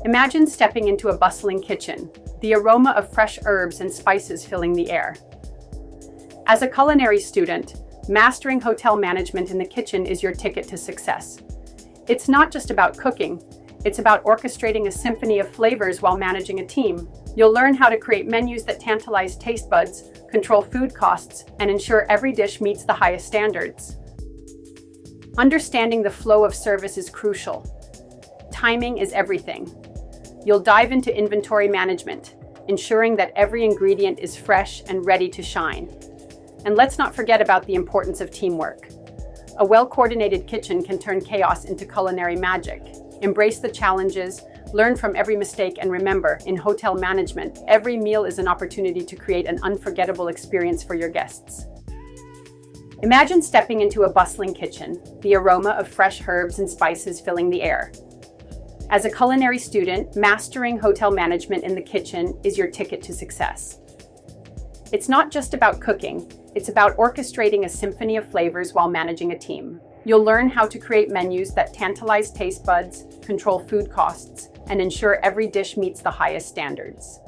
Imagine stepping into a bustling kitchen, the aroma of fresh herbs and spices filling the air. As a culinary student, mastering hotel management in the kitchen is your ticket to success. It's not just about cooking, it's about orchestrating a symphony of flavors while managing a team. You'll learn how to create menus that tantalize taste buds, control food costs, and ensure every dish meets the highest standards. Understanding the flow of service is crucial. Timing is everything. You'll dive into inventory management, ensuring that every ingredient is fresh and ready to shine. And let's not forget about the importance of teamwork. A well-coordinated kitchen can turn chaos into culinary magic. Embrace the challenges, learn from every mistake, and remember, in hotel management, every meal is an opportunity to create an unforgettable experience for your guests. Imagine stepping into a bustling kitchen, the aroma of fresh herbs and spices filling the air. As a culinary student, mastering hotel management in the kitchen is your ticket to success. It's not just about cooking, it's about orchestrating a symphony of flavors while managing a team. You'll learn how to create menus that tantalize taste buds, control food costs, and ensure every dish meets the highest standards.